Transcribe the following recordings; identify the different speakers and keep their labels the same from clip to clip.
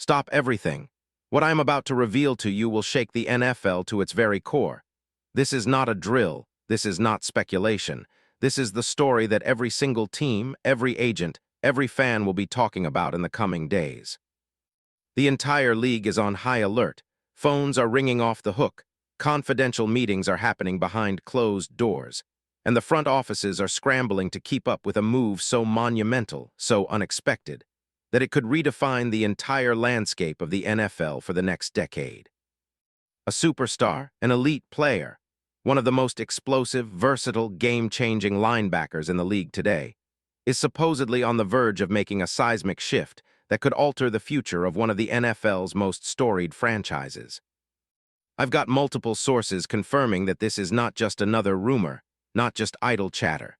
Speaker 1: Stop everything. What I am about to reveal to you will shake the NFL to its very core. This is not a drill. This is not speculation. This is the story that every single team, every agent, every fan will be talking about in the coming days. The entire league is on high alert. Phones are ringing off the hook. Confidential meetings are happening behind closed doors. And the front offices are scrambling to keep up with a move so monumental, so unexpected, that it could redefine the entire landscape of the NFL for the next decade. A superstar, an elite player, one of the most explosive, versatile, game-changing linebackers in the league today, is supposedly on the verge of making a seismic shift that could alter the future of one of the NFL's most storied franchises. I've got multiple sources confirming that this is not just another rumor, not just idle chatter.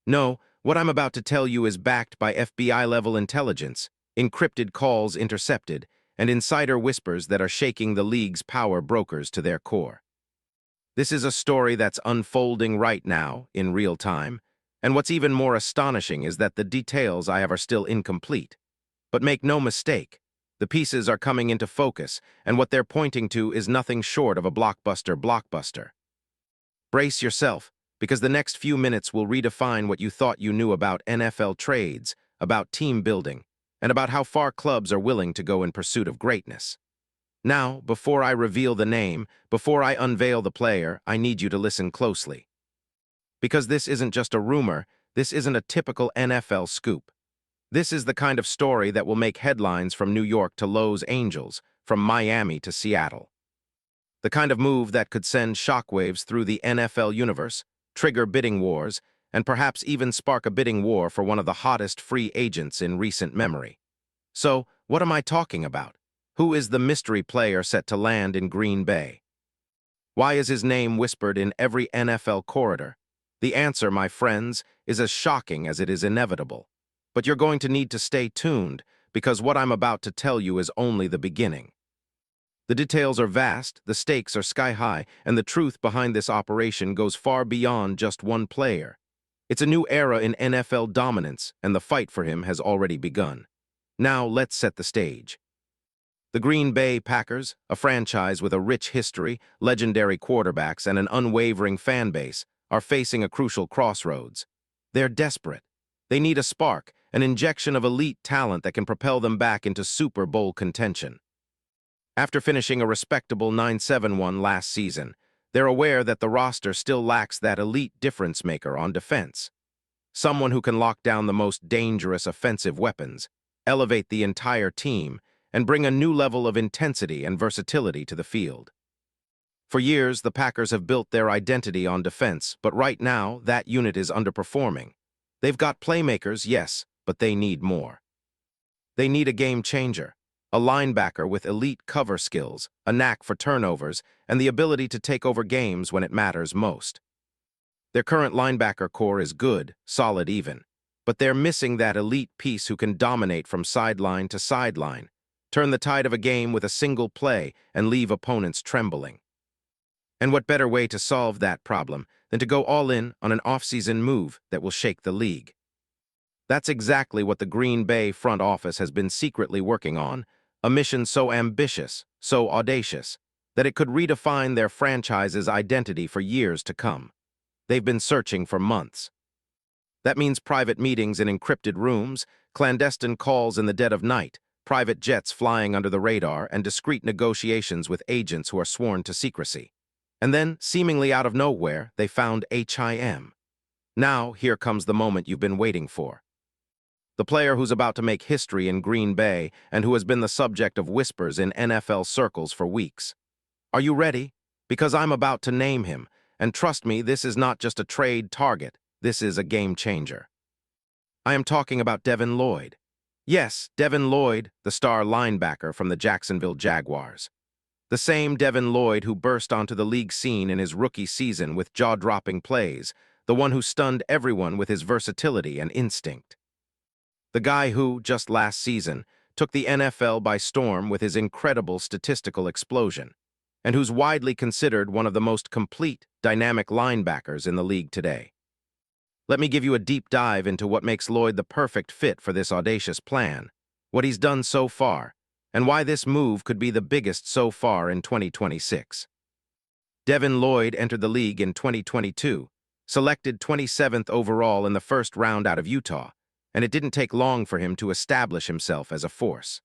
Speaker 1: No, what I'm about to tell you is backed by FBI-level intelligence, encrypted calls intercepted, and insider whispers that are shaking the league's power brokers to their core. This is a story that's unfolding right now, in real time, and what's even more astonishing is that the details I have are still incomplete. But make no mistake, the pieces are coming into focus, and what they're pointing to is nothing short of a blockbuster. Brace yourself, because the next few minutes will redefine what you thought you knew about NFL trades, about team building, and about how far clubs are willing to go in pursuit of greatness. Now, before I reveal the name, before I unveil the player, I need you to listen closely. Because this isn't just a rumor, this isn't a typical NFL scoop. This is the kind of story that will make headlines from New York to Los Angeles, from Miami to Seattle. The kind of move that could send shockwaves through the NFL universe, trigger bidding wars, and perhaps even spark a bidding war for one of the hottest free agents in recent memory. So, what am I talking about? Who is the mystery player set to land in Green Bay? Why is his name whispered in every NFL corridor? The answer, my friends, is as shocking as it is inevitable. But you're going to need to stay tuned, because what I'm about to tell you is only the beginning. The details are vast, the stakes are sky-high, and the truth behind this operation goes far beyond just one player. It's a new era in NFL dominance, and the fight for him has already begun. Now, let's set the stage. The Green Bay Packers, a franchise with a rich history, legendary quarterbacks, and an unwavering fan base, are facing a crucial crossroads. They're desperate. They need a spark, an injection of elite talent that can propel them back into Super Bowl contention. After finishing a respectable 9-7-1 last season, they're aware that the roster still lacks that elite difference-maker on defense. Someone who can lock down the most dangerous offensive weapons, elevate the entire team, and bring a new level of intensity and versatility to the field. For years, the Packers have built their identity on defense, but right now, that unit is underperforming. They've got playmakers, yes, but they need more. They need a game changer. A linebacker with elite cover skills, a knack for turnovers, and the ability to take over games when it matters most. Their current linebacker core is good, solid even, but they're missing that elite piece who can dominate from sideline to sideline, turn the tide of a game with a single play, and leave opponents trembling. And what better way to solve that problem than to go all in on an off-season move that will shake the league? That's exactly what the Green Bay front office has been secretly working on, a mission so ambitious, so audacious, that it could redefine their franchise's identity for years to come. They've been searching for months. That means private meetings in encrypted rooms, clandestine calls in the dead of night, private jets flying under the radar, and discreet negotiations with agents who are sworn to secrecy. And then, seemingly out of nowhere, they found HIM. Now, here comes the moment you've been waiting for. The player who's about to make history in Green Bay and who has been the subject of whispers in NFL circles for weeks. Are you ready? Because I'm about to name him, and trust me, this is not just a trade target, this is a game changer. I am talking about Devin Lloyd. Yes, Devin Lloyd, the star linebacker from the Jacksonville Jaguars. The same Devin Lloyd who burst onto the league scene in his rookie season with jaw-dropping plays, the one who stunned everyone with his versatility and instinct. The guy who, just last season, took the NFL by storm with his incredible statistical explosion, and who's widely considered one of the most complete, dynamic linebackers in the league today. Let me give you a deep dive into what makes Lloyd the perfect fit for this audacious plan, what he's done so far, and why this move could be the biggest so far in 2026. Devin Lloyd entered the league in 2022, selected 27th overall in the first round out of Utah, and it didn't take long for him to establish himself as a force.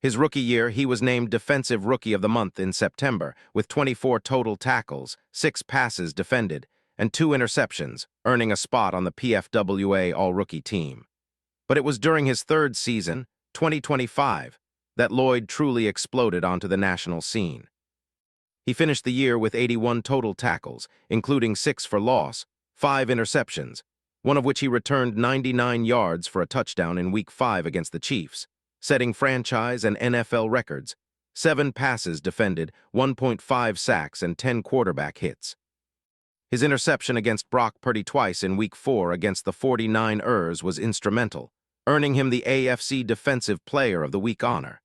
Speaker 1: His rookie year, he was named Defensive Rookie of the Month in September, with 24 total tackles, 6 passes defended, and 2 interceptions, earning a spot on the PFWA All-Rookie team. But it was during his third season, 2025, that Lloyd truly exploded onto the national scene. He finished the year with 81 total tackles, including 6 for loss, 5 interceptions, one of which he returned 99 yards for a touchdown in Week 5 against the Chiefs, setting franchise and NFL records, 7 passes defended, 1.5 sacks, and 10 quarterback hits. His interception against Brock Purdy twice in Week 4 against the 49ers was instrumental, earning him the AFC Defensive Player of the Week honor.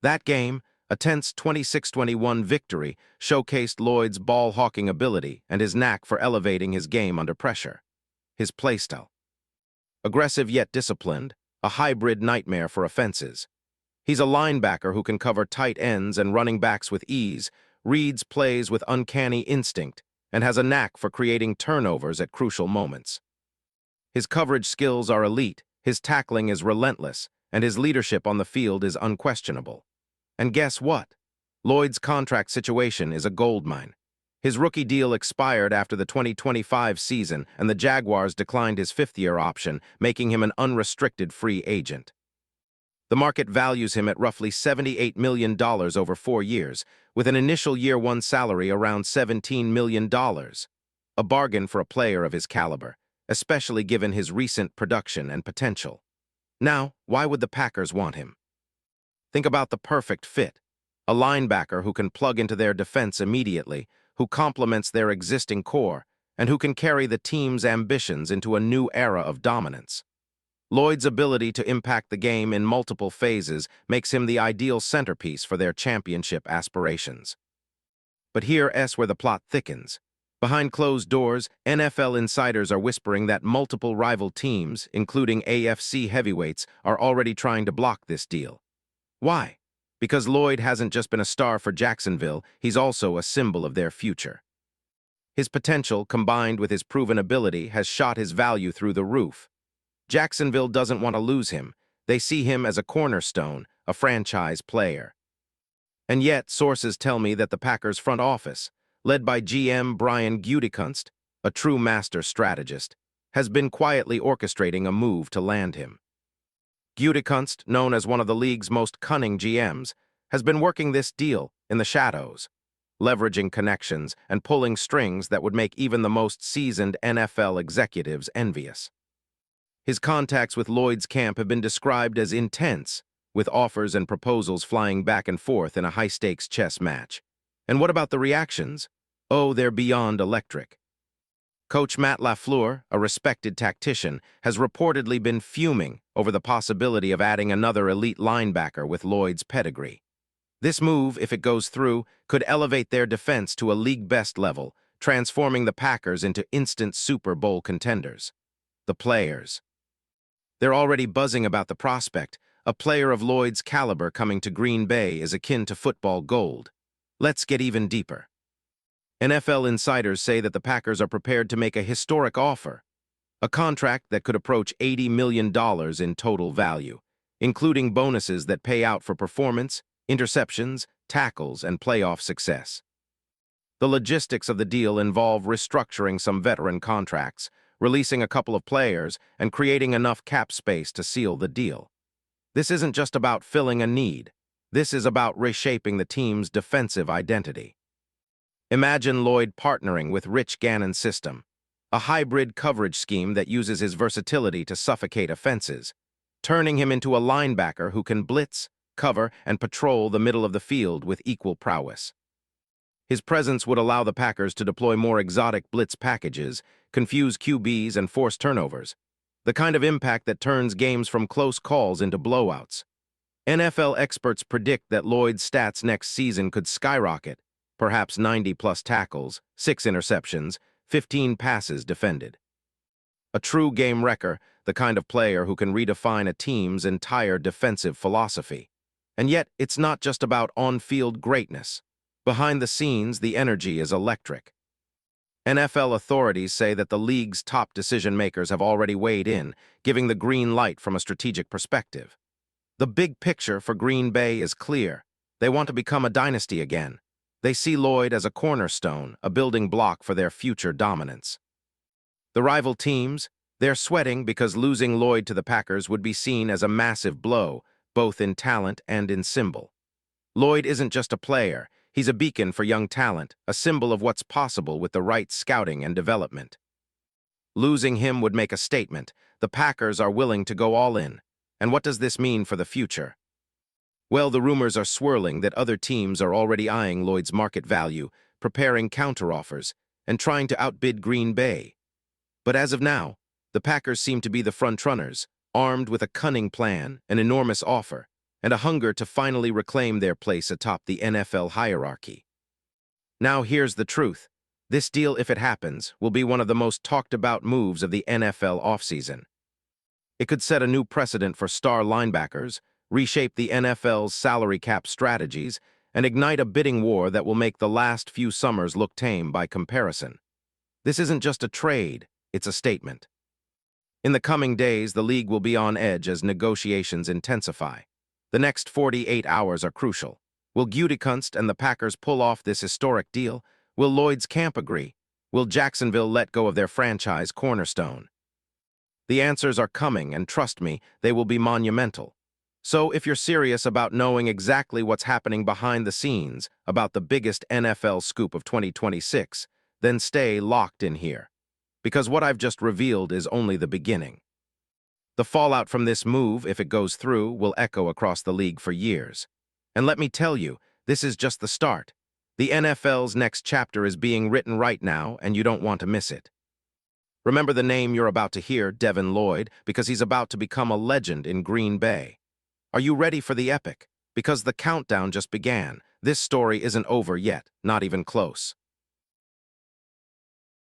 Speaker 1: That game, a tense 26-21 victory, showcased Lloyd's ball-hawking ability and his knack for elevating his game under pressure. His playstyle: aggressive yet disciplined, a hybrid nightmare for offenses. He's a linebacker who can cover tight ends and running backs with ease, reads plays with uncanny instinct, and has a knack for creating turnovers at crucial moments. His coverage skills are elite, his tackling is relentless, and his leadership on the field is unquestionable. And guess what? Lloyd's contract situation is a goldmine. His rookie deal expired after the 2025 season, and the Jaguars declined his 5th-year option, making him an unrestricted free agent. The market values him at roughly $78 million over 4 years, with an initial year-one salary around $17 million. A bargain for a player of his caliber, especially given his recent production and potential. Now, why would the Packers want him? Think about the perfect fit: a linebacker who can plug into their defense immediately, who complements their existing core, and who can carry the team's ambitions into a new era of dominance. Lloyd's ability to impact the game in multiple phases makes him the ideal centerpiece for their championship aspirations. But here's where the plot thickens. Behind closed doors, NFL insiders are whispering that multiple rival teams, including AFC heavyweights, are already trying to block this deal. Why? Because Lloyd hasn't just been a star for Jacksonville, he's also a symbol of their future. His potential, combined with his proven ability, has shot his value through the roof. Jacksonville doesn't want to lose him. They see him as a cornerstone, a franchise player. And yet, sources tell me that the Packers front office, led by GM Brian Gutekunst, a true master strategist, has been quietly orchestrating a move to land him. Gutekunst, known as one of the league's most cunning GMs, has been working this deal in the shadows, leveraging connections and pulling strings that would make even the most seasoned NFL executives envious. His contacts with Lloyd's camp have been described as intense, with offers and proposals flying back and forth in a high-stakes chess match. And what about the reactions? Oh, they're beyond electric. Coach Matt LaFleur, a respected tactician, has reportedly been fuming over the possibility of adding another elite linebacker with Lloyd's pedigree. This move, if it goes through, could elevate their defense to a league-best level, transforming the Packers into instant Super Bowl contenders. The players. They're already buzzing about the prospect. A player of Lloyd's caliber coming to Green Bay is akin to football gold. Let's get even deeper. NFL insiders say that the Packers are prepared to make a historic offer, a contract that could approach $80 million in total value, including bonuses that pay out for performance, interceptions, tackles, and playoff success. The logistics of the deal involve restructuring some veteran contracts, releasing a couple of players, and creating enough cap space to seal the deal. This isn't just about filling a need. This is about reshaping the team's defensive identity. Imagine Lloyd partnering with Rich Gannon's system, a hybrid coverage scheme that uses his versatility to suffocate offenses, turning him into a linebacker who can blitz, cover, and patrol the middle of the field with equal prowess. His presence would allow the Packers to deploy more exotic blitz packages, confuse QBs, and force turnovers, the kind of impact that turns games from close calls into blowouts. NFL experts predict that Lloyd's stats next season could skyrocket, perhaps 90-plus tackles, 6 interceptions, 15 passes defended. A true game wrecker, the kind of player who can redefine a team's entire defensive philosophy. And yet, it's not just about on-field greatness. Behind the scenes, the energy is electric. NFL authorities say that the league's top decision-makers have already weighed in, giving the green light from a strategic perspective. The big picture for Green Bay is clear. They want to become a dynasty again. They see Lloyd as a cornerstone, a building block for their future dominance. The rival teams, they're sweating because losing Lloyd to the Packers would be seen as a massive blow, both in talent and in symbol. Lloyd isn't just a player, he's a beacon for young talent, a symbol of what's possible with the right scouting and development. Losing him would make a statement. The Packers are willing to go all in. And what does this mean for the future? Well, the rumors are swirling that other teams are already eyeing Lloyd's market value, preparing counteroffers, and trying to outbid Green Bay. But as of now, the Packers seem to be the frontrunners, armed with a cunning plan, an enormous offer, and a hunger to finally reclaim their place atop the NFL hierarchy. Now here's the truth. This deal, if it happens, will be one of the most talked-about moves of the NFL offseason. It could set a new precedent for star linebackers, reshape the NFL's salary cap strategies, and ignite a bidding war that will make the last few summers look tame by comparison. This isn't just a trade, it's a statement. In the coming days, the league will be on edge as negotiations intensify. The next 48 hours are crucial. Will Gutekunst and the Packers pull off this historic deal? Will Lloyd's camp agree? Will Jacksonville let go of their franchise cornerstone? The answers are coming, and trust me, they will be monumental. So if you're serious about knowing exactly what's happening behind the scenes, about the biggest NFL scoop of 2026, then stay locked in here. Because what I've just revealed is only the beginning. The fallout from this move, if it goes through, will echo across the league for years. And let me tell you, this is just the start. The NFL's next chapter is being written right now, and you don't want to miss it. Remember the name you're about to hear, Devin Lloyd, because he's about to become a legend in Green Bay. Are you ready for the epic? Because the countdown just began. This story isn't over yet, not even close.